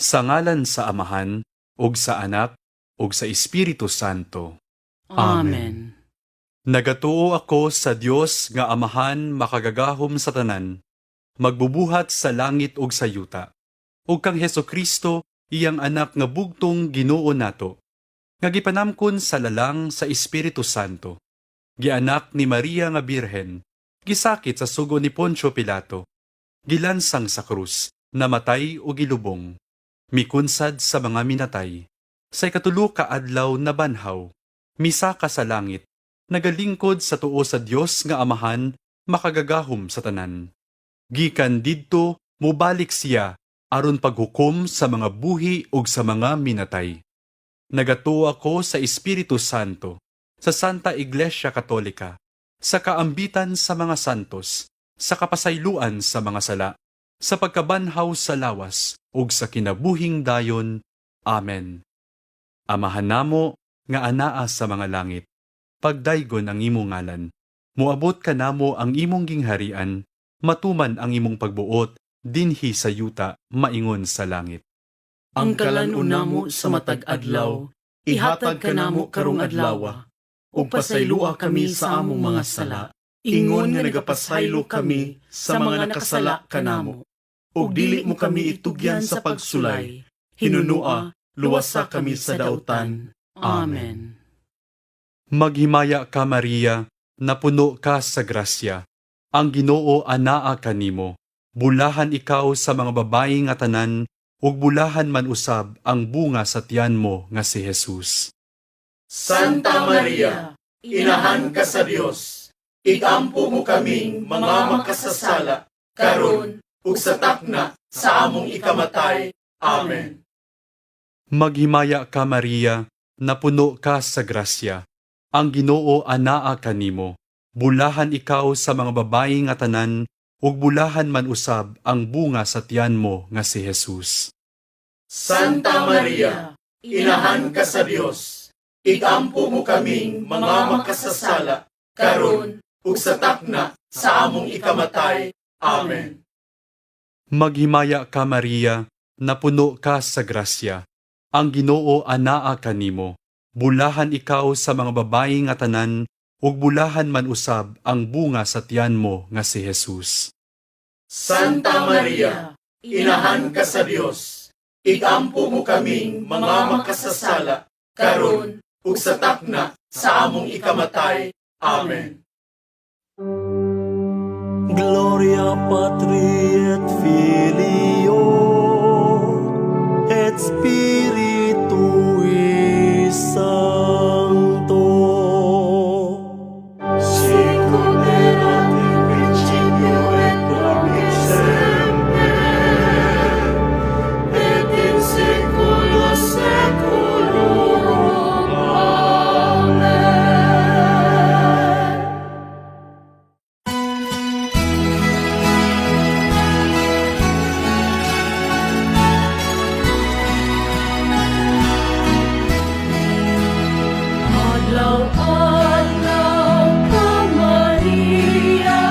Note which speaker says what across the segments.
Speaker 1: Sa ngalan sa Amahan, ug sa Anak, ug sa Espiritu Santo.
Speaker 2: Amen.
Speaker 1: Nagatuo ako sa Dios nga Amahan makagagahom sa tanan, magbubuhat sa langit ug sa yuta, ug kang Hesukristo iyang anak nga bugtong Ginoo nato, nga gipanamkon sa lalang sa Espiritu Santo, gianak ni Maria nga Birhen, gisakit sa sugo ni Poncio Pilato, gilansang sa krus, namatay ug gilubong, mikunsad sa mga minatay, sa ikatulo ka adlaw na banhaw, misaka sa langit, nagalingkod sa tuo sa Dios nga Amahan makagagahom sa tanan. Gikan didto mobalik siya aron paghukom sa mga buhi ug sa mga minatay. Nagatuo ako sa Espiritu Santo, sa Santa Iglesia Katolika, sa kaambitan sa mga santos, sa kapasayloan sa mga sala, sa pagkabanhaw sa lawas ug sa kinabuhing dayon. Amen. Amahan namo nga anaa sa mga langit, pagdaygon ang imong ngalan, muabot ka namo ang imong gingharian, matuman ang imong pagbuot, dinhi sa yuta, maingon sa langit.
Speaker 2: Ang kalan-una mo sa matag adlaw, ihatag ka namo karong adlaw, ug pasaylua kami sa among mga sala, ingon nga nagapasaylo kami sa mga nakasala kanamo. Ug dili mo kami itugyan sa pagsulay, hinunua, luwasa kami sa dautan. Amen.
Speaker 1: Maghimaya ka Maria, napuno ka sa grasya, ang Ginoo anaa kanimo, bulahan ikaw sa mga babayi nga tanan, ug bulahan man usab ang bunga sa tiyan mo nga si Jesus.
Speaker 2: Santa Maria, inahan ka sa Dios, igampo mo kaming mga makasasala, karon ug sa takna sa among ikamatay. Amen.
Speaker 1: Maghimaya ka Maria, napuno ka sa grasya, ang Ginoo anaa kanimo, bulahan ikaw sa mga babayi nga tanan, ug bulahan man usab ang bunga sa tiyan mo nga si Jesus.
Speaker 2: Santa Maria, inahan ka sa Dios, igampo mo kaming mga makasasala, karon ug sa takna sa among ikamatay. Amen.
Speaker 1: Maghimaya ka Maria, napuno ka sa grasya, ang Ginoo anaa kanimo, bulahan ikaw sa mga babayi nga tanan, ug bulahan man usab ang bunga sa tiyan mo nga si Jesus.
Speaker 2: Santa Maria, inahan ka sa Dios, igampo mo kaming mga makasasala, karon ug sa takna sa among ikamatay. Amen.
Speaker 3: Gloria Patri et Filio et Spiritui Sancto.
Speaker 4: Sicut erat in principio et nunc et semper, et in saecula saeculorum. Amen. Adlaw-adlaw ka Maria,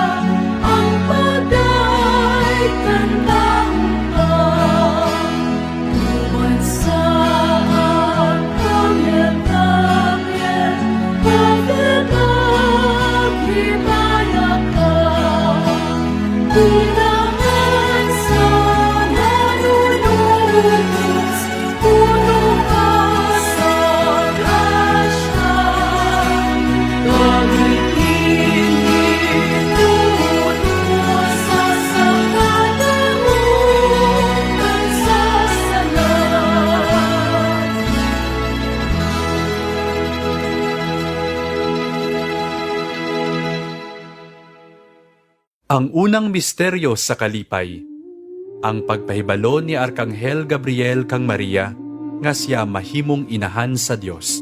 Speaker 4: ang paday kantangkang, tuman sa angel-angel, pagkakagibaya ka, pinangan sa manunubos, puno ka sa grasya.
Speaker 1: Ang unang misteryo sa kalipay, ang pagpahibalo ni Arkanghel Gabriel kang Maria, nga siya mahimong inahan sa Dios.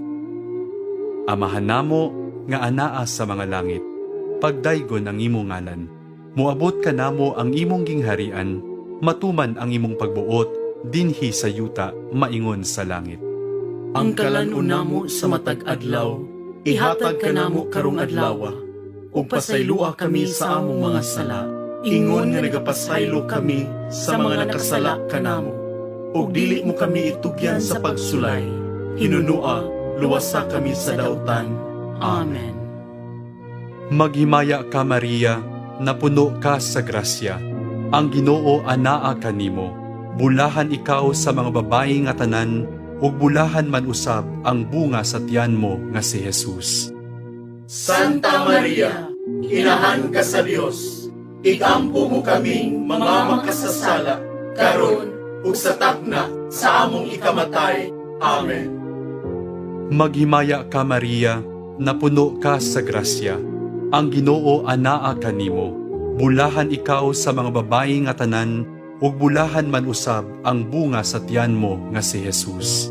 Speaker 1: Amahan namo nga anaa sa mga langit, pagdaygon ang imong ngalan, muabot ka namo ang imong gingharian, matuman ang imong pagbuot, dinhi sa yuta, maingon sa langit.
Speaker 2: Ang kalan-una mo sa matag adlaw, ihatag ka namo karong adlaw, ug pasaylua kami sa among mga sala, ingon nga nagapasaylo kami sa mga nakasala kanamo. ug dili mo kami itugyan sa pagsulay. Hinunua, luwasa kami sa dautan. Amen.
Speaker 1: Maghimaya ka Maria, napuno ka sa grasya. Ang Ginoo anaa kanimo. Bulahan ikaw sa mga babayi nga tanan, ug bulahan man usab ang bunga sa tiyan mo nga si Jesus.
Speaker 2: Santa Maria, inahan ka sa Dios. Igampo mo kaming mga makasasala, karon ug sa takna sa among ikamatay. Amen.
Speaker 1: Maghimaya ka Maria, napuno ka sa grasya. Ang Ginoo anaa kanimo. Bulahan ikaw sa mga babayi nga tanan, ug bulahan man usab ang bunga sa tiyan mo nga si Jesus.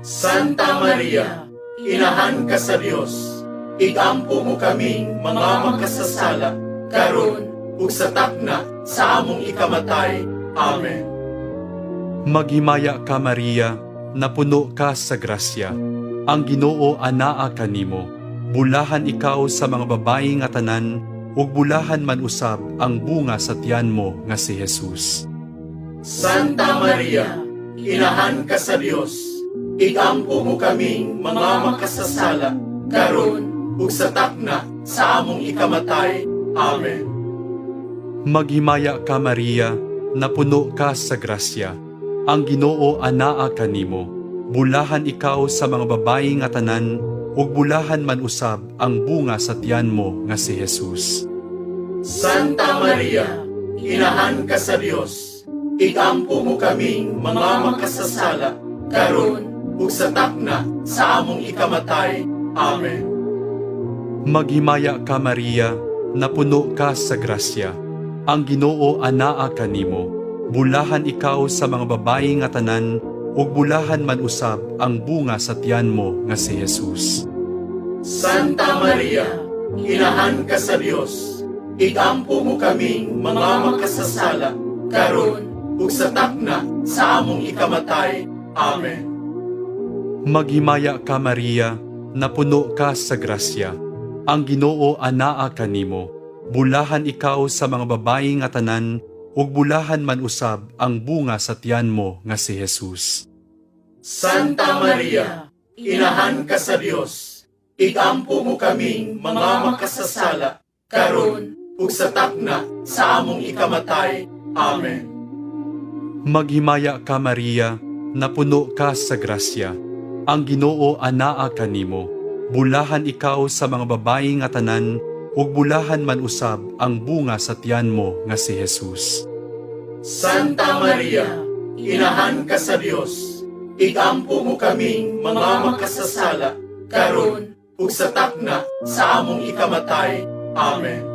Speaker 2: Santa Maria, inahan ka sa Dios. Igampo mo kaming mga makasasala, karon ug sa takna sa among ikamatay. Amen.
Speaker 1: Maghimaya ka Maria, napuno ka sa grasya. Ang Ginoo anaa kanimo. Bulahan ikaw sa mga babayi nga tanan, ug bulahan man usab ang bunga sa tiyan mo nga si Jesus.
Speaker 2: Santa Maria, inahan ka sa Dios. Igampo mo kaming mga makasasala, karon ug sa takna sa among ikamatay. Amen.
Speaker 1: Maghimaya ka Maria, napuno ka sa grasya. Ang Ginoo anaa kanimo. Bulahan ikaw sa mga babayi nga tanan, ug bulahan man usab ang bunga sa tiyan mo nga si Jesus.
Speaker 2: Santa Maria, inahan ka sa Dios. Igampo mo kaming mga makasasala, karon ug sa takna sa among ikamatay. Amen.
Speaker 1: Maghimaya ka Maria, napuno ka sa grasya. Ang Ginoo anaa kanimo. Bulahan ikaw sa mga babayi nga tanan, ug bulahan man usab ang bunga sa tiyan mo nga si Jesus.
Speaker 2: Santa Maria, inahan ka sa Dios. Igampo mo kaming mga makasasala, karon ug sa takna sa among ikamatay. Amen.
Speaker 1: Maghimaya ka Maria, napuno ka sa grasya. Ang Ginoo anaa kanimo. Bulahan ikaw sa mga babayi nga tanan, ug bulahan man usab ang bunga sa tiyan mo nga si Jesus.
Speaker 2: Santa Maria, inahan ka sa Dios. Igampo mo kaming mga makasasala, karon ug sa takna sa among ikamatay. Amen.
Speaker 1: Maghimaya ka Maria, napuno ka sa grasya. Ang Ginoo anaa kanimo. Bulahan ikaw sa mga babayi nga tanan, ug bulahan man usab ang bunga sa tiyan mo nga si Jesus.
Speaker 2: Santa Maria, inahan ka sa Dios. Igampo mo kaming mga makasasala, karon ug sa takna sa among ikamatay. Amen.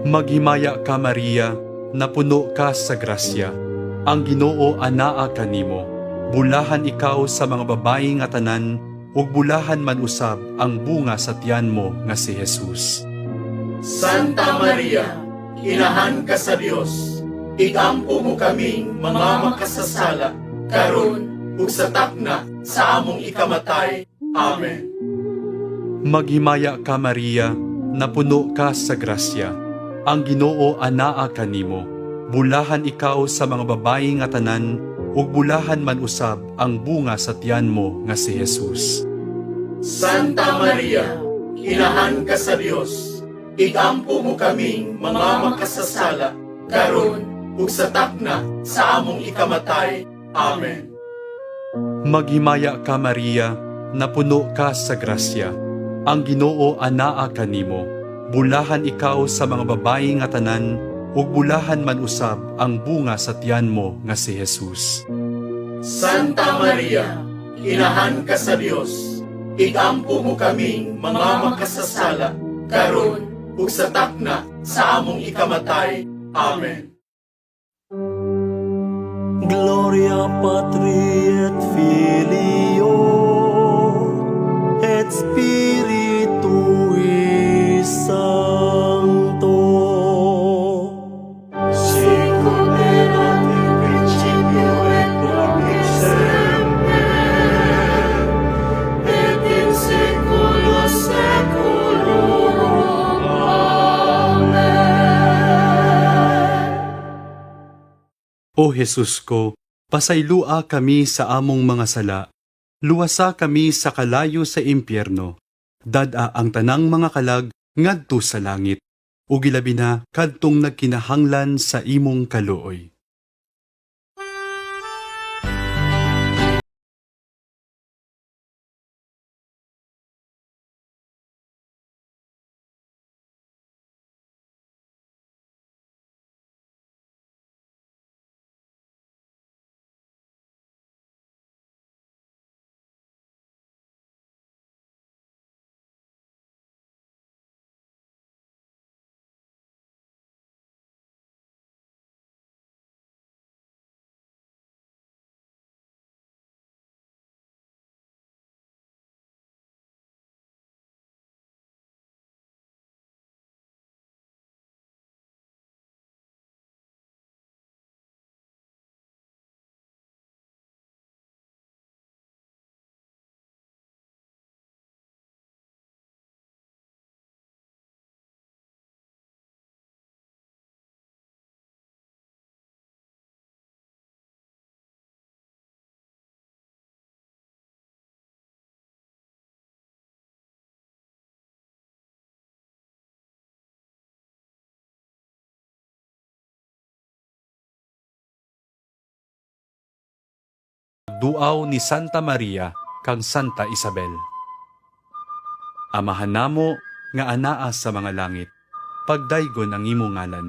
Speaker 1: Maghimaya ka Maria, napuno ka sa grasya. Ang Ginoo anaa kanimo. Bulahan ikaw sa mga babayi nga tanan, ug bulahan man usab ang bunga sa tiyan mo nga si Jesus.
Speaker 2: Santa Maria, inahan ka sa Dios. Igampo mo kaming mga makasasala, karon ug sa takna sa among ikamatay. Amen.
Speaker 1: Maghimaya ka Maria, napuno ka sa grasya. Ang Ginoo anaa kanimo. Bulahan ikaw sa mga babayi nga tanan, ug bulahan man usab ang bunga sa tiyan mo nga si Jesus.
Speaker 2: Santa Maria, inahan ka sa Dios. Igampo mo kaming mga makasasala, karon ug sa takna sa among ikamatay. Amen.
Speaker 1: Maghimaya ka Maria, napuno ka sa grasya. Ang Ginoo anaa kanimo. Bulahan ikaw sa mga babayi nga tanan, ug bulahan man usab ang bunga sa tiyan mo nga si Jesus.
Speaker 2: Santa Maria, inahan ka sa Dios. Igampo mo kaming mga makasasala, karon ug sa takna sa among ikamatay. Amen.
Speaker 3: Gloria Patri et Filio et Spiritui Sancto.
Speaker 4: Sicut erat in principio et nunc et semper, et in saecula saeculorum. Amen.
Speaker 1: O Jesus ko, Pasaylua kami sa among mga sala, luwasa kami sa kalayo sa impyerno, dada ang tanang mga kalag ngadto sa langit, ug ilabi na kadtong nagkinahanglan sa imong kaluoy. Duaw ni Santa Maria kang Santa Isabel. Amahan namo nga anaa sa mga langit, pagdaygon ang imong ngalan.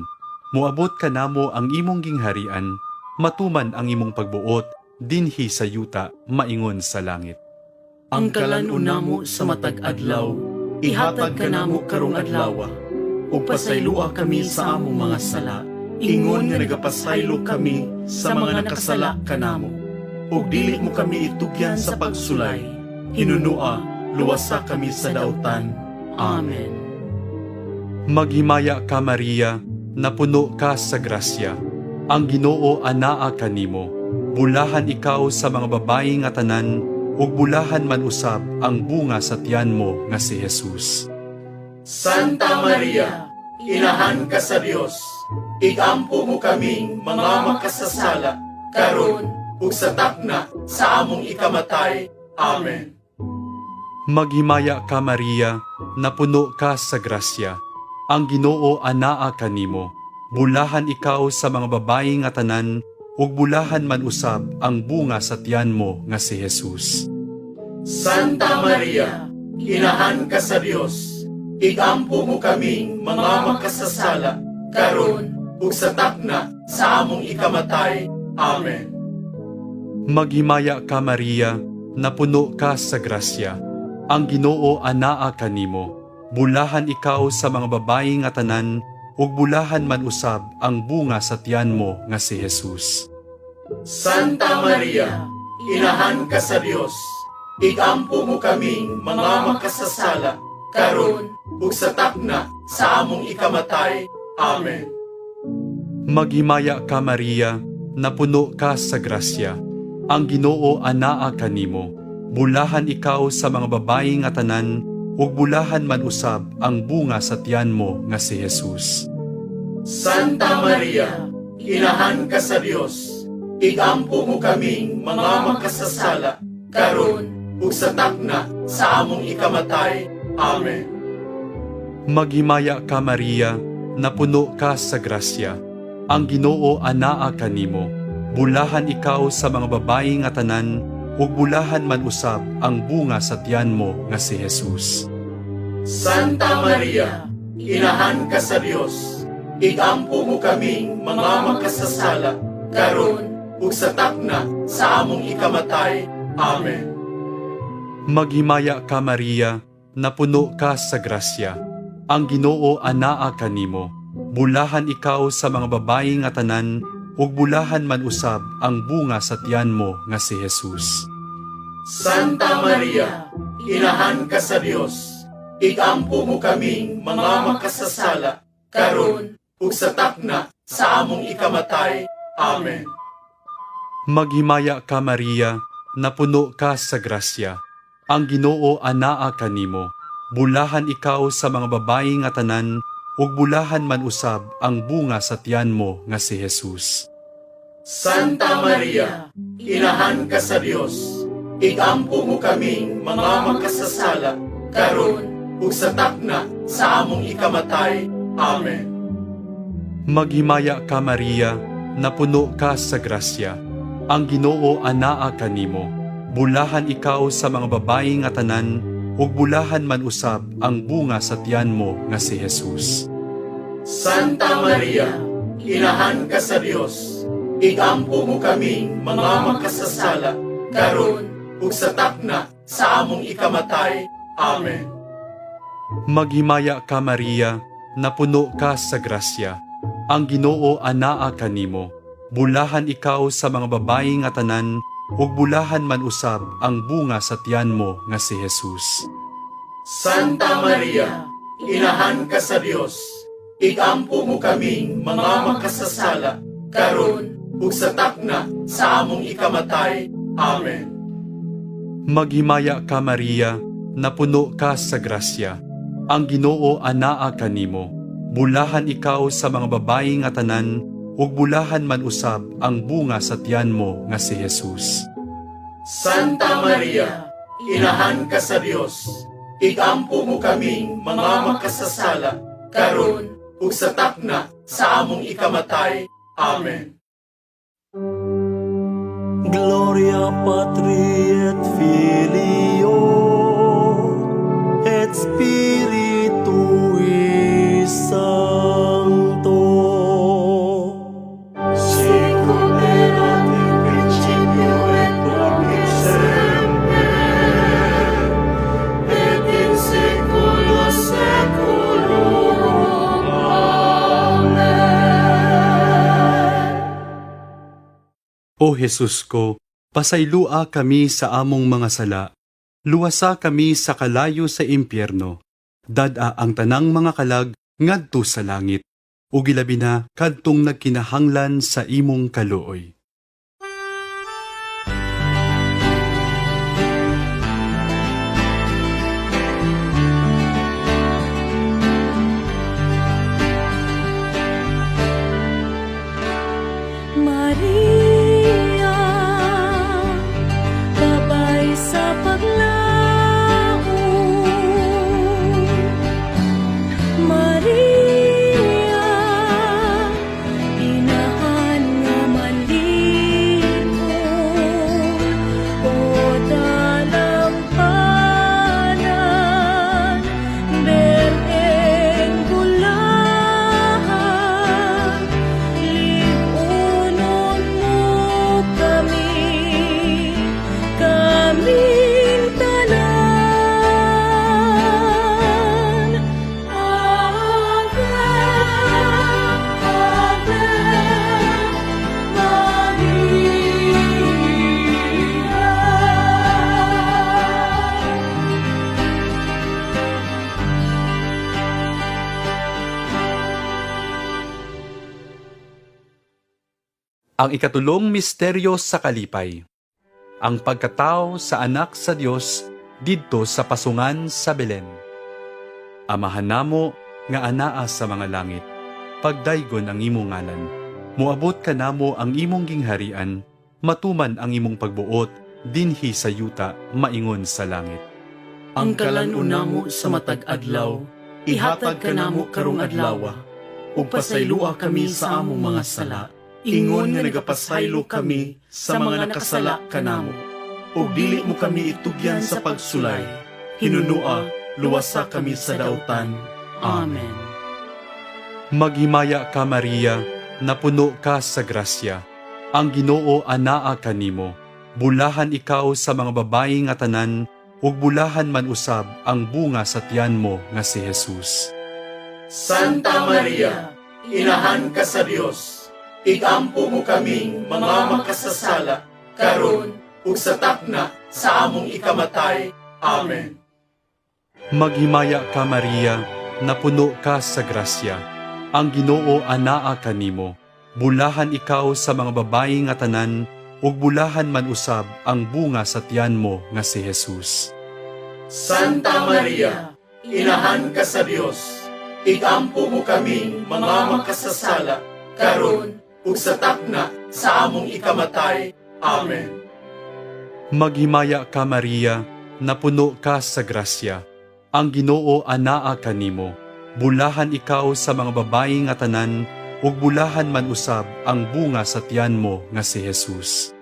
Speaker 1: Muabot ka namo ang imong gingharian, matuman ang imong pagbuot, dinhi sa yuta, maingon sa langit.
Speaker 2: Ang kalan-una mo sa matag adlaw, ihatag ka namo karong adlaw. Ug pasaylua kami sa among mga sala, ingon nga nagapasaylo kami sa mga nakasala kanamo. Ug dili mo kami itugyan sa pagsulay, hinunua, luwasa kami sa dautan. Amen.
Speaker 1: Maghimaya ka Maria, napuno ka sa grasya. Ang Ginoo anaa kanimo. Bulahan ikaw sa mga babayi nga tanan, ug bulahan man usab ang bunga sa tiyan mo nga si Jesus.
Speaker 2: Santa Maria, inahan ka sa Dios, igampo mo kaming mga makasasala, karon ug sa takna sa among ikamatay. Amen.
Speaker 1: Maghimaya ka Maria, napuno ka sa grasya. Ang Ginoo anaa kanimo. Bulahan ikaw sa mga babayi nga tanan, ug bulahan man usab ang bunga sa tiyan mo nga si Jesus.
Speaker 2: Santa Maria, inahan ka sa Dios, igampo mo kaming mga makasasala, karon ug sa takna sa among ikamatay. Amen.
Speaker 1: Maghimaya ka Maria, napuno ka sa grasya. Ang Ginoo anaa kanimo. Bulahan ikaw sa mga babayi nga tanan, ug bulahan man usab ang bunga sa tiyan mo nga si Jesus.
Speaker 2: Santa Maria, inahan ka sa Dios, igampo mo kaming mga makasasala, karon ug sa takna sa among ikamatay. Amen.
Speaker 1: Maghimaya ka Maria, napuno ka sa grasya. Ang Ginoo anaa kanimo. Bulahan ikaw sa mga babayi nga tanan, ug bulahan man usab ang bunga sa tiyan mo nga si Jesus.
Speaker 2: Santa Maria, inahan ka sa Dios, igampo mo kaming mga makasasala, karon ug sa takna sa among ikamatay. Amen.
Speaker 1: Maghimaya ka Maria, napuno ka sa grasya. Ang Ginoo anaa kanimo. Bulahan ikaw sa mga babayi nga tanan, ug bulahan man usab ang bunga sa tiyan mo nga si Jesus.
Speaker 2: Santa Maria, inahan ka sa Dios, igampo mo kaming mga makasasala, karon ug sa takna sa among ikamatay. Amen.
Speaker 1: Maghimaya ka Maria, napuno ka sa grasya. Ang Ginoo anaa kanimo. Bulahan ikaw sa mga babayi nga tanan, ug bulahan man usab ang bunga sa tiyan mo nga si Jesus.
Speaker 2: Santa Maria, inahan ka sa Dios, igampo mo kaming mga makasasala, karon ug sa takna sa among ikamatay. Amen.
Speaker 1: Maghimaya ka Maria, napuno ka sa grasya. Ang Ginoo anaa kanimo. Bulahan ikaw sa mga babayi nga tanan, ug bulahan man usab ang bunga sa tiyan mo nga si Jesus.
Speaker 2: Santa Maria, inahan ka sa Dios, igampo mo kaming mga makasasala, karon ug sa takna sa among ikamatay. Amen.
Speaker 1: Maghimaya ka Maria, napuno ka sa grasya. Ang Ginoo anaa kanimo. Bulahan ikaw sa mga babayi nga tanan, ug bulahan man usab ang bunga sa tiyan mo nga si Jesus.
Speaker 2: Santa Maria, inahan ka sa Dios, igampo mo kaming mga makasasala, karon ug sa takna sa among ikamatay. Amen.
Speaker 1: Maghimaya ka Maria, napuno ka sa grasya. Ang Ginoo anaa kanimo. Bulahan ikaw sa mga babayi nga tanan, ug bulahan man usab ang bunga sa tiyan mo nga si Jesus.
Speaker 2: Santa Maria, inahan ka sa Dios, igampo mo kaming mga makasasala, karon ug sa takna sa among ikamatay. Amen.
Speaker 1: Maghimaya ka Maria, napuno ka sa grasya. Ang Ginoo anaa kanimo. Bulahan ikaw sa mga babayi nga tanan, ug bulahan man usab ang bunga sa tiyan mo nga si Jesus.
Speaker 2: Santa Maria, inahan ka sa Dios, igampo mo kaming mga makasasala, karon ug sa takna sa among ikamatay. Amen.
Speaker 3: Gloria Patri et Filio et Spiritui Sancto.
Speaker 4: Sicut erat in principio et nunc et semper, et in saecula saeculorum. Amen.
Speaker 1: O Jesus ko, pasaylua kami sa among mga sala, luwasa kami sa kalayo sa impyerno, dad-a ang tanang mga kalag ngadto sa langit, ug ilabi na kadtong nagkinahanglan sa imong kaluoy.
Speaker 5: Maria, babay sa paglaom. Maria, inahan nga manligon. O dalampanan, bereng bulahan, liunon mo kami, kaming tanan. Ave, Ave Maria.
Speaker 1: Ang ikatulong misteryo sa kalipay. Ang pagkatao sa anak sa Dios didto sa pasungan sa Belen. Amahan namo nga anaa sa mga langit, pagdaygon ang imong ngalan. Muabot ka namo ang imong gingharian, matuman ang imong pagbuot dinhi sa yuta maingon sa langit.
Speaker 2: Ang kalan-una mo sa matag adlaw, ihatag ka namo karong adlaw, ug pasaylua kami sa among mga sala, ingon nga nagapasaylo kami sa mga nakasala kanamo, ug dili mo kami itugyan sa pagsulay, hinunua luwasa kami sa dautan. Amen.
Speaker 1: Maghimaya ka Maria, napuno ka sa grasya. Ang Ginoo anaa kanimo. Bulahan ikaw sa mga babayi nga tanan, ug bulahan man usab ang bunga sa tiyan mo nga si Jesus.
Speaker 2: Santa Maria, inahan ka sa Dios, igampo mo kaming mga makasasala, karon ug sa takna sa among ikamatay. Amen.
Speaker 1: Maghimaya ka Maria, napuno ka sa grasya. Ang Ginoo anaa kanimo. Bulahan ikaw sa mga babayi nga tanan, ug bulahan man usab ang bunga sa tiyan mo nga si Jesus.
Speaker 2: Santa Maria, inahan ka sa Dios, igampo mo kaming mga makasasala, karon ug sa takna sa among ikamatay. Amen.
Speaker 1: Maghimaya ka Maria, napuno ka sa grasya. Ang Ginoo anaa kanimo. Bulahan ikaw sa mga babayi nga tanan, ug bulahan man usab ang bunga sa tiyan mo nga si Jesus.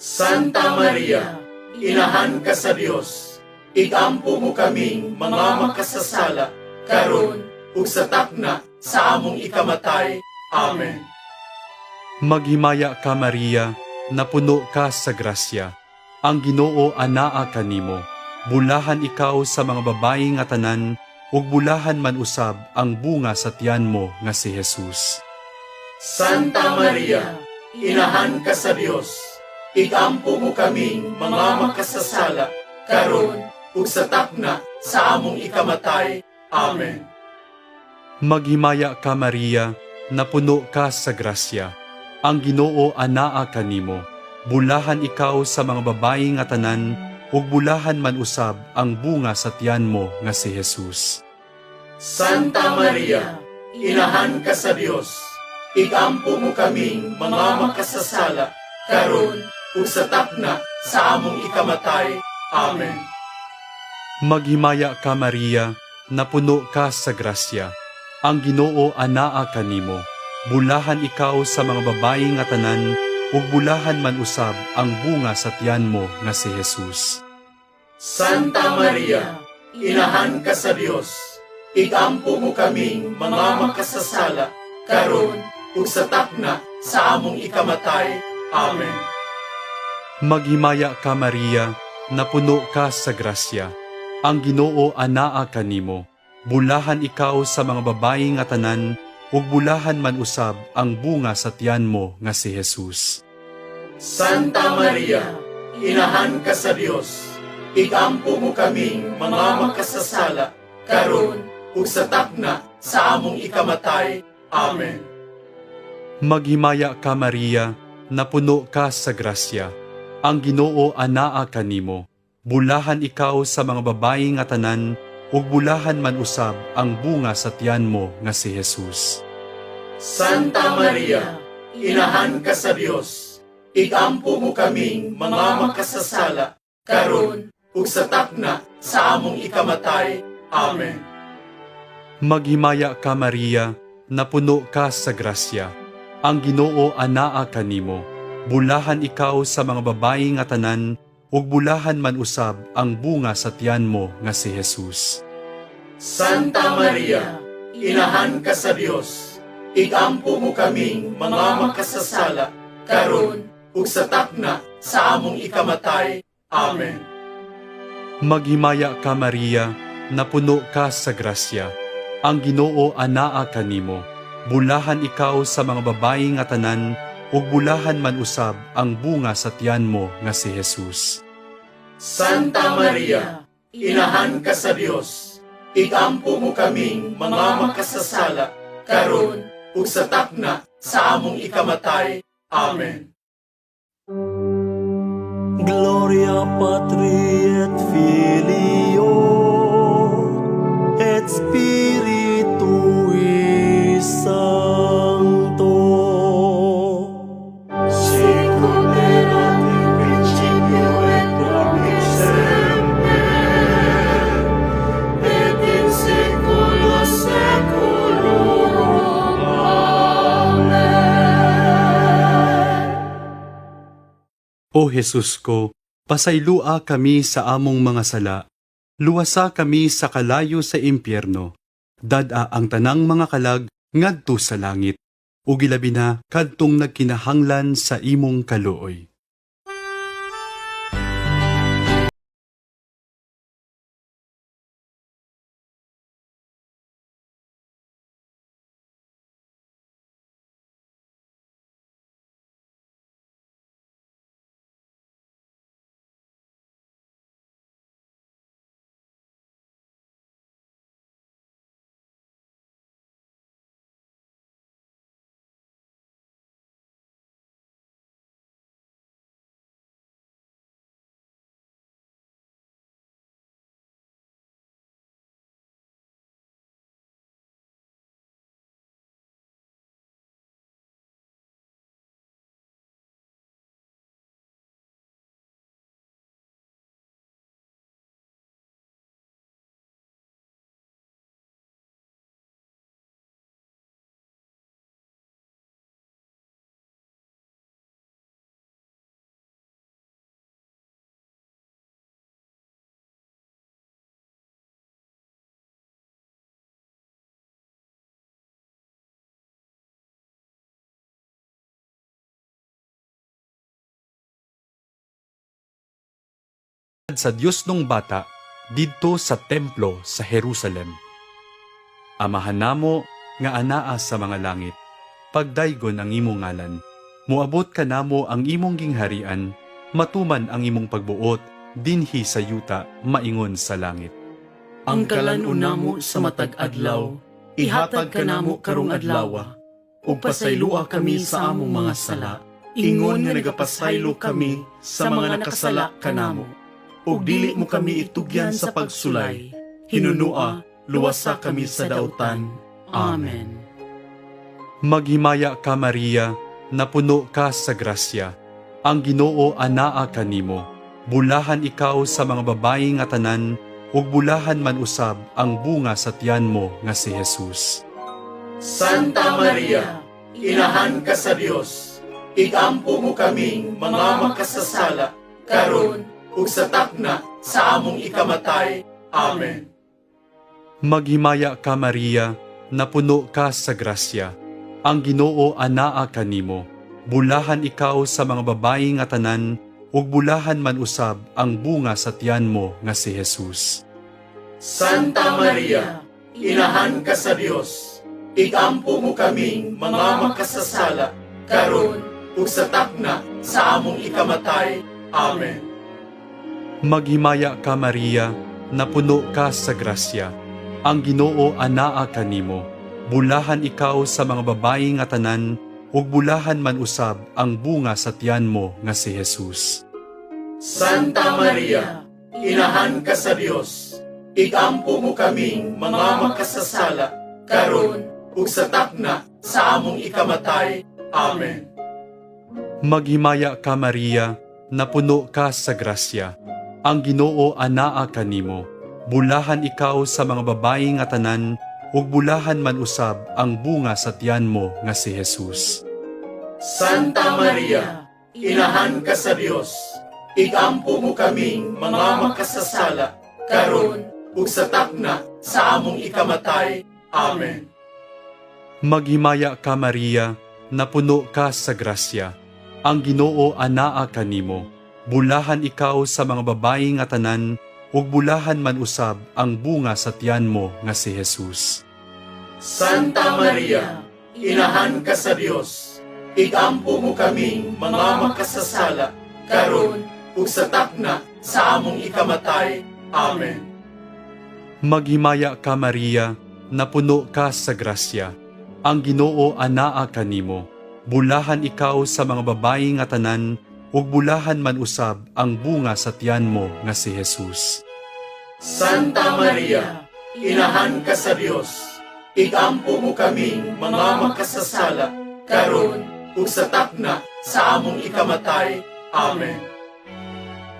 Speaker 2: Santa Maria, inahan ka sa Dios, igampo mo kaming mga makasasala, karon ug sa takna sa among ikamatay. Amen.
Speaker 1: Maghimaya ka Maria, napuno ka sa grasya. Ang Ginoo anaa kanimo. Bulahan ikaw sa mga babayi nga tanan, ug bulahan man usab ang bunga sa tiyan mo nga si Jesus.
Speaker 2: Santa Maria, inahan ka sa Dios, igampo mo kaming mga makasasala, karon ug sa takna sa among ikamatay. Amen.
Speaker 1: Maghimaya ka Maria, napuno ka sa grasya. Ang Ginoo anaa kanimo. Bulahan ikaw sa mga babayi nga tanan, ug bulahan man usab ang bunga sa tiyan mo nga si Jesus.
Speaker 2: Santa Maria, inahan ka sa Dios, igampo mo kaming mga makasasala, karon ug sa takna sa among ikamatay. Amen.
Speaker 1: Maghimaya ka Maria, napuno ka sa grasya. Ang Ginoo anaa kanimo. Bulahan ikaw sa mga babayi nga tanan, ug bulahan man usab ang bunga sa tiyan mo nga si Jesus.
Speaker 2: Santa Maria, inahan ka sa Dios, igampo mo kaming mga makasasala, karon ug sa takna sa among ikamatay. Amen.
Speaker 1: Maghimaya ka Maria, napuno ka sa grasya. Ang Ginoo anaa kanimo. Bulahan ikaw sa mga babayi nga tanan, ug bulahan man usab ang bunga sa tiyan mo nga si Jesus.
Speaker 2: Santa Maria, inahan ka sa Dios, igampo mo kaming mga makasasala, karon ug sa takna sa among ikamatay. Amen.
Speaker 1: Maghimaya ka Maria, napuno ka sa grasya. Ang Ginoo anaa kanimo. Bulahan ikaw sa mga babayi nga tanan, ug bulahan man usab ang bunga sa tiyan mo nga si Jesus.
Speaker 2: Santa Maria, inahan ka sa Dios, igampo mo kaming mga makasasala, karon ug sa takna sa among ikamatay. Amen.
Speaker 1: Maghimaya ka Maria, napuno ka sa grasya. Ang Ginoo anaa kanimo. Bulahan ikaw sa mga babayi nga tanan, ug bulahan man usab ang bunga sa tiyan mo nga si Jesus.
Speaker 2: Santa Maria, inahan ka sa Dios, igampo mo kaming mga makasasala, karon ug sa takna sa among ikamatay. Amen.
Speaker 1: Maghimaya ka Maria, napuno ka sa grasya. Ang Ginoo anaa kanimo. Bulahan ikaw sa mga babayi nga tanan, ug bulahan man usab ang bunga sa tiyan mo nga si Jesus.
Speaker 2: Santa Maria, inahan ka sa Dios, igampo mo kaming mga makasasala, karon ug sa takna sa among ikamatay. Amen.
Speaker 3: Gloria Patri et Filio et Spiritui Sancto.
Speaker 4: Sicut erat in principio et nunc et semper, et in saecula saeculorum. Amen.
Speaker 1: O Jesus ko, pasaylua kami sa among mga sala. Luwasa kami sa kalayo sa impyerno. Dada ang tanang mga kalag ngadto sa langit. Ug ilabi na kadtong nagkinahanglan sa imong kaluoy. sa Dios nung bata didto sa templo sa Jerusalem. Amahan namo nga anaa sa mga langit, pagdaygon ang imong ngalan. Muabot ka namo ang imong gingharian, matuman ang imong pagbuot dinhi sa yuta maingon sa langit.
Speaker 2: Ang kalan-una mo sa matag adlaw, ihatag ka namo karong adlaw. Ug pasaylua kami sa among mga sala, ingon nga nagapasaylo kami sa mga nakasala kanamo. Ug dili mo kami itugyan sa pagsulay, hinunua, luwasa kami sa dautan. Amen.
Speaker 1: Maghimaya ka Maria, napuno ka sa grasya. Ang Ginoo anaa kanimo. Bulahan ikaw sa mga babayi nga tanan, ug bulahan man usab ang bunga sa tiyan mo nga si Jesus.
Speaker 2: Santa Maria, inahan ka sa Dios, igampo mo kaming mga makasasala, karon ug sa takna sa among ikamatay. Amen.
Speaker 1: Maghimaya ka Maria, napuno ka sa grasya. Ang Ginoo anaa kanimo. Bulahan ikaw sa mga babayi nga tanan, ug bulahan man usab ang bunga sa tiyan mo nga si Jesus.
Speaker 2: Santa Maria, inahan ka sa Dios, igampo mo kaming mga makasasala, karon ug sa takna sa among ikamatay. Amen.
Speaker 1: Maghimaya ka Maria, napuno ka sa grasya. Ang Ginoo anaa kanimo. Bulahan ikaw sa mga babayi nga tanan, ug bulahan man usab ang bunga sa tiyan mo nga si Jesus.
Speaker 2: Santa Maria, inahan ka sa Dios, igampo mo kaming mga makasasala, karon ug sa takna sa among ikamatay. Amen.
Speaker 1: Maghimaya ka Maria, napuno ka sa grasya. Ang Ginoo anaa kanimo. Bulahan ikaw sa mga babayi nga tanan, ug bulahan man usab ang bunga sa tiyan mo nga si Jesus.
Speaker 2: Santa Maria, inahan ka sa Dios, igampo mo kaming mga makasasala, karon ug sa takna sa among ikamatay. Amen.
Speaker 1: Maghimaya ka Maria, napuno ka sa grasya. Ang Ginoo anaa kanimo. Bulahan ikaw sa mga babayi nga tanan, ug bulahan man usab ang bunga sa tiyan mo nga si Jesus.
Speaker 2: Santa Maria, inahan ka sa Dios, igampo mo kaming mga makasasala, karon ug sa takna sa among ikamatay. Amen.
Speaker 1: Maghimaya ka Maria, napuno ka sa grasya. Ang Ginoo anaa kanimo. Bulahan ikaw sa mga babayi nga tanan, ug bulahan man usab ang bunga sa tiyan mo nga si Jesus.
Speaker 2: Santa Maria, inahan ka sa Dios, igampo mo kaming mga makasasala, karon ug sa takna sa among ikamatay. Amen.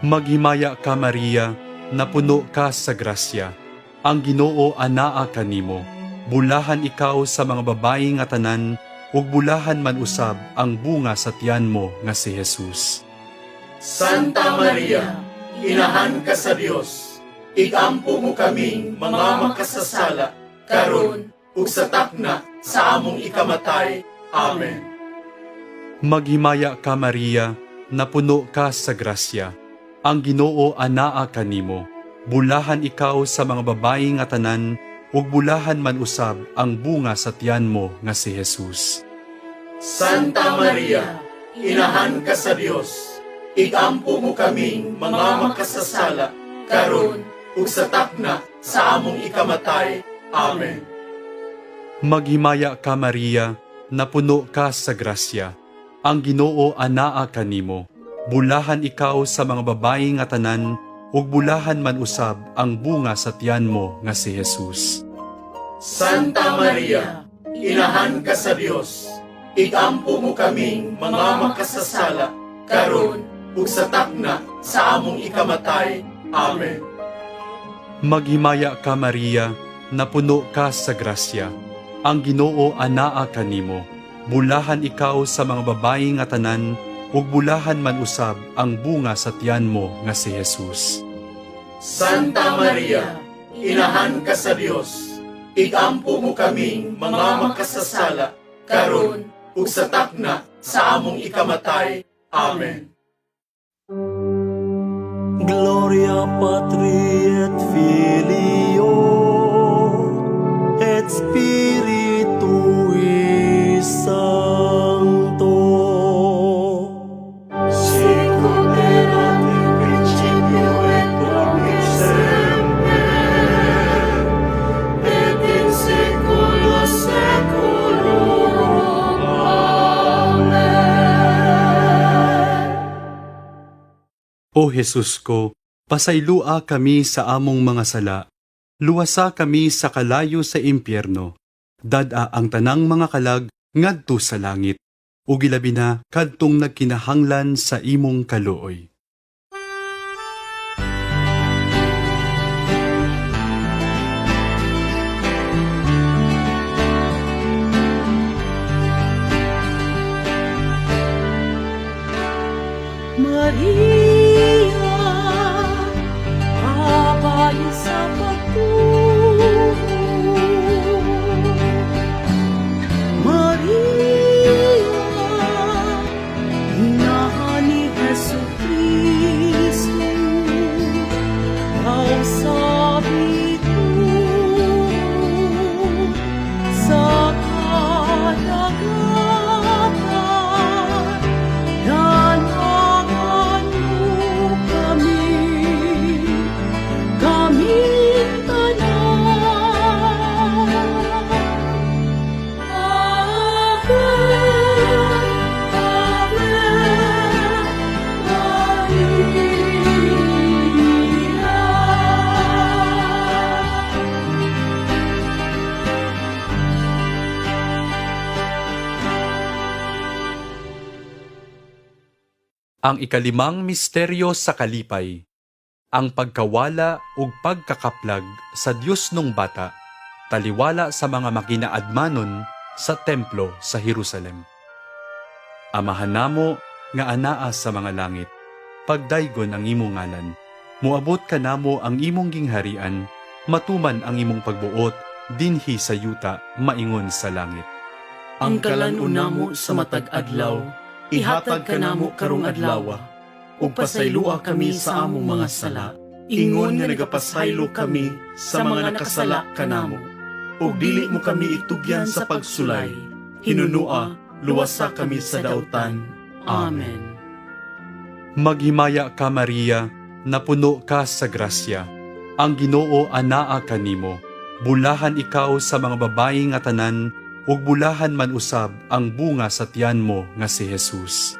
Speaker 1: Maghimaya ka Maria, napuno ka sa grasya. Ang Ginoo anaa kanimo. Bulahan ikaw sa mga babayi nga tanan, ug bulahan man usab ang bunga sa tiyan mo nga si Jesus.
Speaker 2: Santa Maria, inahan ka sa Dios, igampo mo kaming mga makasasala, karon ug sa takna sa among ikamatay. Amen.
Speaker 1: Maghimaya ka Maria, napuno ka sa grasya. Ang Ginoo anaa kanimo. Bulahan ikaw sa mga babayi nga tanan, ug bulahan man usab ang bunga sa tiyan mo nga si Jesus.
Speaker 2: Santa Maria, inahan ka sa Dios, igampo mo kaming mga makasasala, karon ug sa takna sa among ikamatay. Amen.
Speaker 1: Maghimaya ka Maria, napuno ka sa grasya. Ang Ginoo anaa kanimo. Bulahan ikaw sa mga babayi nga tanan, ug bulahan man usab ang bunga sa tiyan mo nga si Jesus.
Speaker 2: Santa Maria, inahan ka sa Dios, igampo mo kaming mga makasasala, karon ug sa takna sa among ikamatay. Amen.
Speaker 1: Maghimaya ka Maria, napuno ka sa grasya. Ang Ginoo anaa kanimo. Bulahan ikaw sa mga babayi nga tanan, ug bulahan man usab ang bunga sa tiyan mo nga si Jesus.
Speaker 2: Santa Maria, inahan ka sa Dios, igampo mo kaming mga makasasala, karon ug sa takna sa among ikamatay. Amen.
Speaker 3: Gloria Gloria Patri et Filio et Spiritui Sancto.
Speaker 4: Sicut erat in principio et nunc et semper, et in saecula saeculorum. Amen.
Speaker 1: O Jesus ko, pasaylua kami sa among mga sala, luwasa kami sa kalayo sa impyerno, dada ang tanang mga kalag ngadto sa langit, ug ilabi na kadtong nagkinahanglan sa imong kaluoy.
Speaker 5: Maria, abay sa pagtuo. Maria, inahan ni Jesucristo. Ang sabi ko sa kalagatan, danagan mo kami, kaming tanan. Ave, Ave Maria.
Speaker 1: Ang ikalimang misteryo sa kalipay, ang pagkawala ug pagkakaplag sa Dios nung bata, taliwala sa mga makinaadmanon sa templo sa Jerusalem. Amahan namo nga anaa sa mga langit, pagdaygon ang imong ngalan, muabot ka namo ang imong gingharian, matuman ang imong pagbuot dinhi sa yuta maingon sa langit.
Speaker 2: Ang kalan-una mo sa matag adlaw, ihatag ka namo karong adlaw, ug pasaylua kami sa among mga sala, ingon nga nagapasaylo kami sa mga nakasala kanamo, ug dili mo kami itugyan sa pagsulay, hinunua, luwasa kami sa dautan. Amen.
Speaker 1: Maghimaya ka Maria, napuno ka sa grasya. Ang Ginoo anaa kanimo. Bulahan ikaw sa mga babayi nga tanan, ug bulahan man usab ang bunga sa tiyan mo nga si Jesus.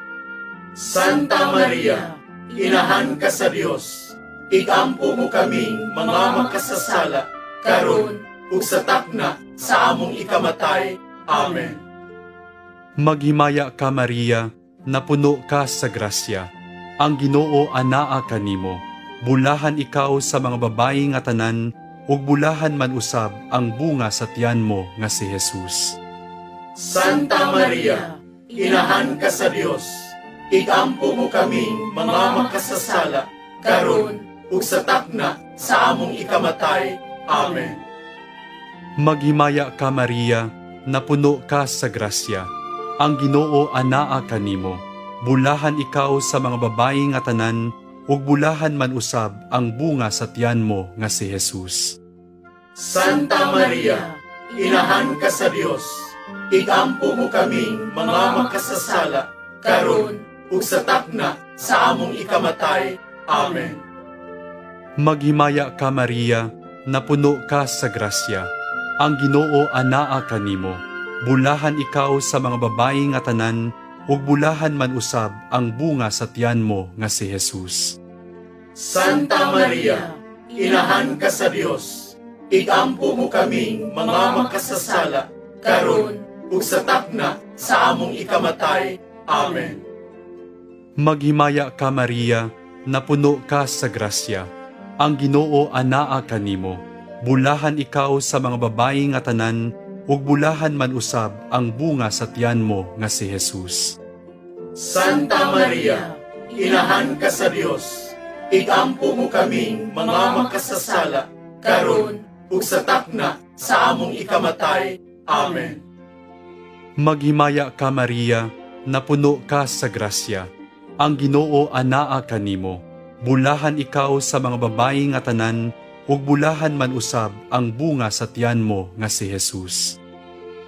Speaker 2: Santa Maria, inahan ka sa Dios, igampo mo kaming mga makasasala, karon ug sa takna sa among ikamatay. Amen.
Speaker 1: Maghimaya ka Maria, napuno ka sa grasya. Ang Ginoo anaa kanimo. Bulahan ikaw sa mga babayi nga tanan, ug bulahan man usab ang bunga sa tiyan mo nga si Jesus.
Speaker 2: Santa Maria, inahan ka sa Dios, igampo mo kaming mga makasasala, karon ug sa takna sa among ikamatay. Amen.
Speaker 1: Maghimaya ka Maria, napuno ka sa grasya. Ang Ginoo anaa kanimo. Bulahan ikaw sa mga babayi nga tanan, ug bulahan man usab ang bunga sa tiyan mo nga si Jesus.
Speaker 2: Santa Maria, inahan ka sa Dios, igampo mo kaming mga makasasala, karon ug sa takna sa among ikamatay. Amen.
Speaker 1: Maghimaya ka Maria, napuno ka sa grasya. Ang Ginoo anaa kanimo. Bulahan ikaw sa mga babayi nga tanan, ug bulahan man usab ang bunga sa tiyan mo nga si Jesus.
Speaker 2: Santa Maria, inahan ka sa Dios, igampo mo kaming mga makasasala, karon ug sa takna sa among ikamatay. Amen.
Speaker 1: Maghimaya ka Maria, napuno ka sa grasya. Ang Ginoo anaa kanimo. Bulahan ikaw sa mga babayi nga tanan, ug bulahan man usab ang bunga sa tiyan mo nga si Jesus.
Speaker 2: Santa Maria, inahan ka sa Dios, igampo mo kaming mga makasasala, karon ug sa takna sa among ikamatay. Amen.
Speaker 1: Maghimaya ka Maria, napuno ka sa grasya. Ang Ginoo anaa kanimo. Bulahan ikaw sa mga babayi nga tanan, ug bulahan man usab ang bunga sa tiyan mo nga si Jesus.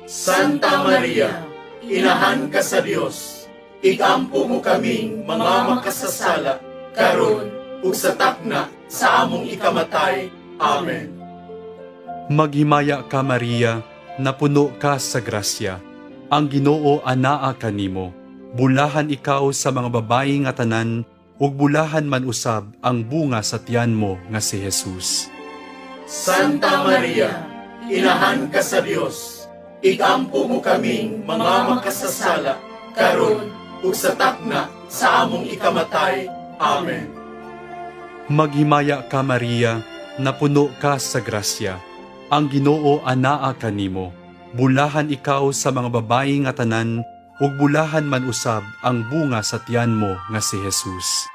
Speaker 2: Santa Maria, inahan ka sa Dios, ikampo mo kaming mga makasasala, karon ug sa takna sa among ikamatay. Amen.
Speaker 1: Maghimaya ka Maria, napuno ka sa grasya. Ang Ginoo anaa kanimo. Bulahan ikaw sa mga babayi nga tanan, ug bulahan man usab ang bunga sa tiyan mo nga si Jesus.
Speaker 2: Santa Maria, inahan ka sa Dios, ikampo mo kaming mga makasasala, karon ug sa takna sa among ikamatay. Amen.
Speaker 1: Maghimaya ka Maria, napuno ka sa grasya. Ang Ginoo anaa kanimo. Bulahan ikaw sa mga babayi nga tanan, ug bulahan man usab ang bunga sa tiyan mo nga si Jesus.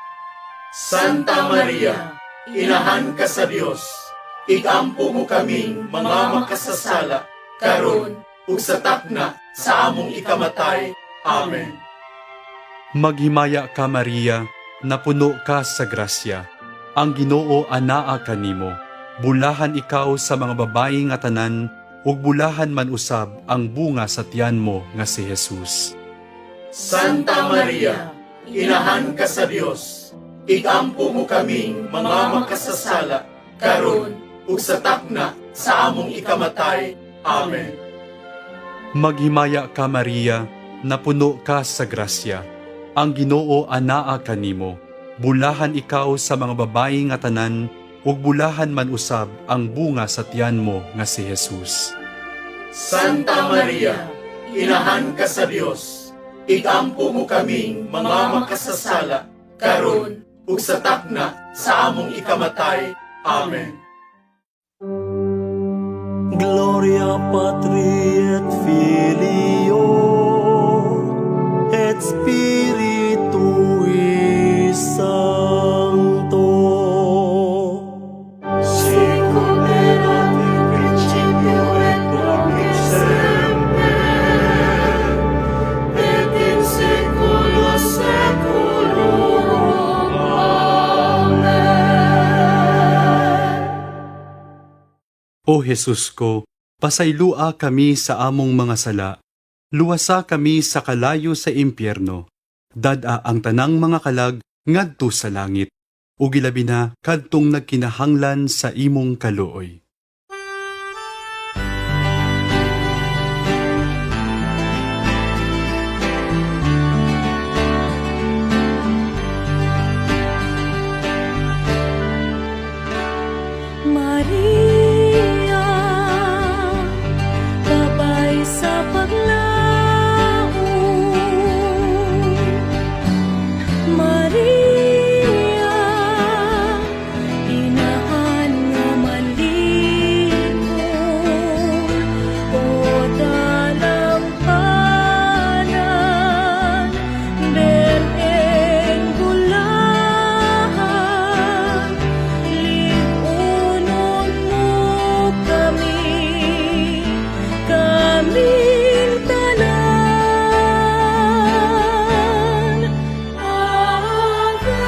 Speaker 2: Santa Maria, inahan ka sa Dios, ikampo mo kaming mga makasasala, karon ug sa takna sa among ikamatay. Amen.
Speaker 1: Maghimaya ka Maria, napuno ka sa grasya. Ang Ginoo anaa kanimo. Bulahan ikaw sa mga babayi nga tanan, ug bulahan man usab ang bunga sa tiyan mo nga si Jesus.
Speaker 2: Santa Maria, inahan ka sa Dios, ikampo mo kaming mga makasasala, karon ug sa takna sa among ikamatay. Amen.
Speaker 1: Maghimaya ka Maria, napuno ka sa grasya. Ang Ginoo anaa kanimo. Bulahan ikaw sa mga babayi nga tanan, ug bulahan man usab ang bunga sa tiyan mo nga si Jesus.
Speaker 2: Santa Maria, inahan ka sa Dios, ikampo mo kaming mga makasasala, karon ug sa takna sa among ikamatay. Amen.
Speaker 3: Gloria Patri et Filio et Spiritui Sancto.
Speaker 4: Sicut erat in principio et nunc et semper, et in saecula saeculorum. Amen.
Speaker 1: O Jesus ko, pasaylua kami sa among mga sala. Luwasa kami sa kalayo sa impyerno. Dada ang tanang mga kalag ngadto sa langit. Ug ilabi na kadtong nagkinahanglan sa imong kaluoy.
Speaker 5: Maria, babay sa paglaom. Maria, inahan nga malingon. O dalampanan, bereng bulahan, liunon mo kami, kaming tanan. Ave,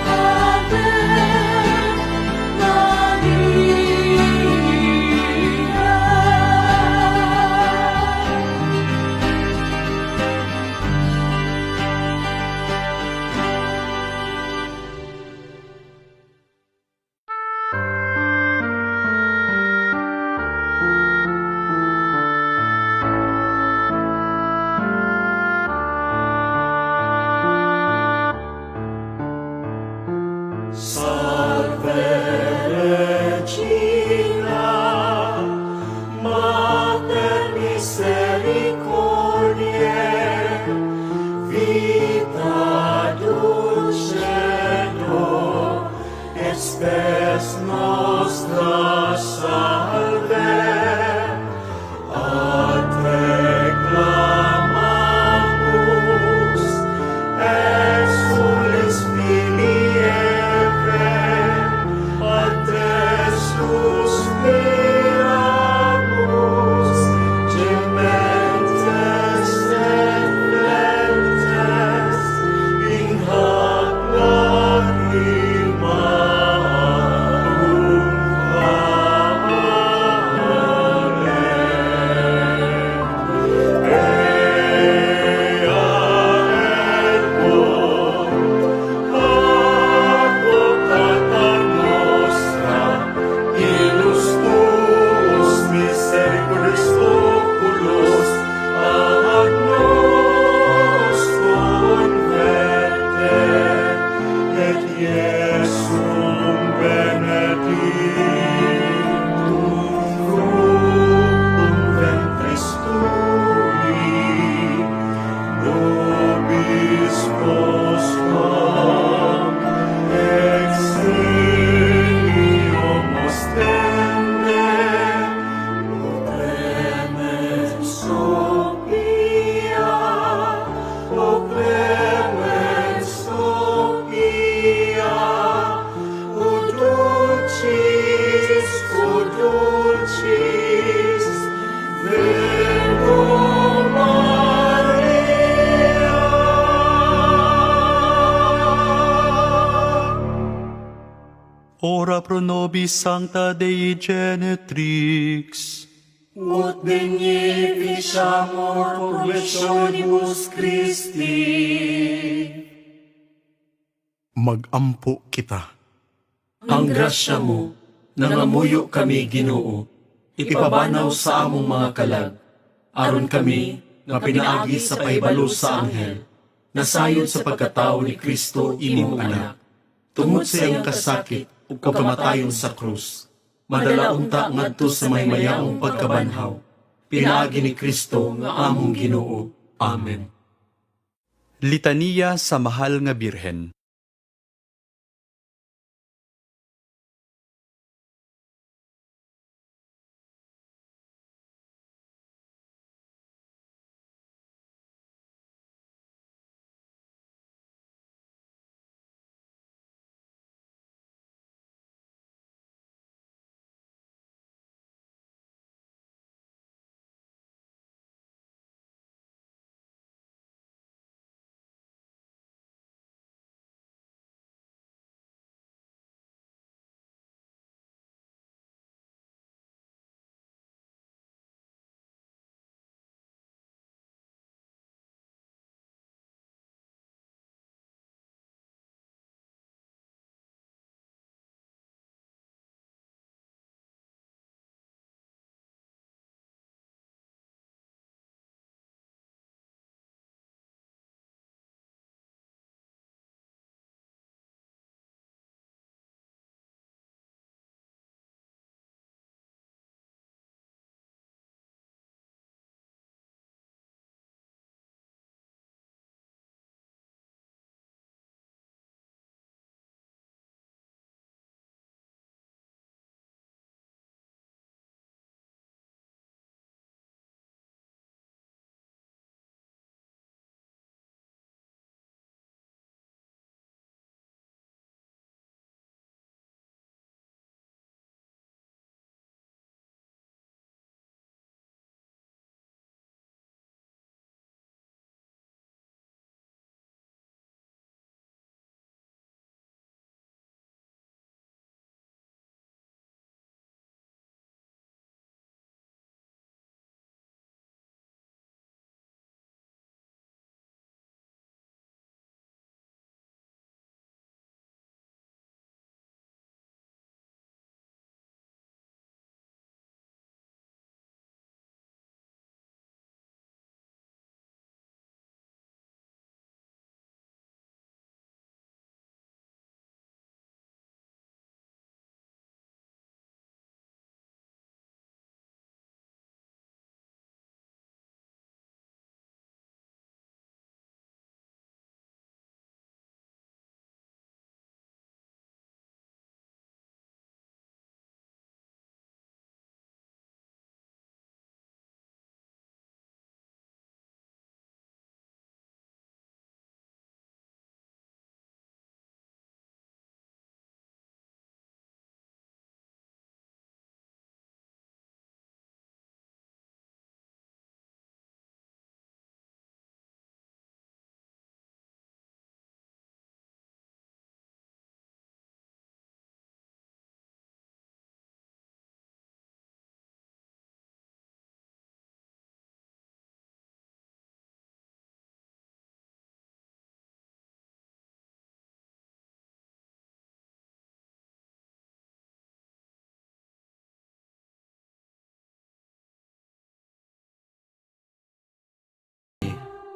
Speaker 5: Ave Maria.
Speaker 3: Regina, Mater Misericordiae, vita dulcedo, et spes nostra salve, a te clamamus, exulis Filii Eve, a te suspiramus, gementes et flentes, in hac
Speaker 1: pro nobis sancta Dei Genetrix.
Speaker 2: Ut beneficiamur promissionibus Christi.
Speaker 3: Mag-ampo kita.
Speaker 2: Ang grasya mo, nangamuyo kami Ginoo, ipabanaw sa among mga kalag, aron kami, nga pinaagi sa paibalo sa anghel, nasayon sa pagkatao ni Kristo imong anak, tungod sa iyang kasakit ug kamatayon sa krus, madala unta ngadto sa mahimayaong pagkabanhaw, pinaagi ni Kristo nga among Ginoo. Amen.
Speaker 1: Litania sa Mahal nga Birhen.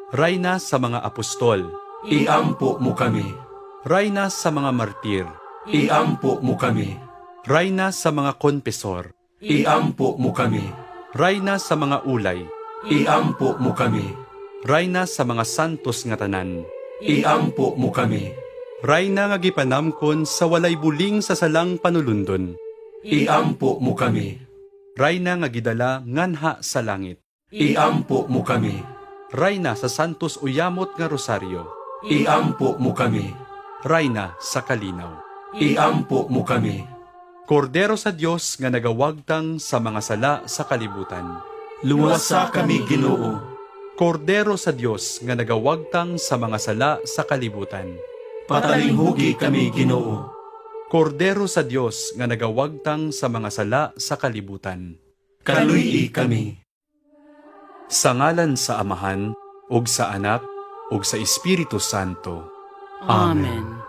Speaker 1: Rayna sa mga apostol,
Speaker 2: Iampo mo kami,
Speaker 1: Rayna sa mga martir,
Speaker 2: iampo mo kami,
Speaker 1: Rayna sa mga konpesor,
Speaker 2: iampo mo kami,
Speaker 1: Rayna sa mga ulay,
Speaker 2: iampo mo kami,
Speaker 1: Rayna sa mga santos nga tanan,
Speaker 2: iampo mo kami,
Speaker 1: Rayna nga gipanamkon sa walay buling sa salang panulundon,
Speaker 2: iampo mo kami,
Speaker 1: Rayna nga gidala nganha sa langit,
Speaker 2: iampo mo kami,
Speaker 1: Rayna sa santos uyamot nga rosaryo,
Speaker 2: iampo mo kami,
Speaker 1: Rayna sa kalinaw,
Speaker 2: iampo mo kami,
Speaker 1: Kordero sa Dios nga nagawagtang sa mga sala sa kalibutan,
Speaker 2: luwasa kami Ginoo,
Speaker 1: Kordero sa Dios nga nagawagtang sa mga sala sa kalibutan,
Speaker 2: patalinghugi kami Ginoo,
Speaker 1: Kordero sa Dios nga nagawagtang sa mga sala sa kalibutan.
Speaker 2: Kaluy kami.
Speaker 1: Sa ngalan sa Amahan, ug sa Anak, ug sa Espiritu Santo.
Speaker 2: Amen.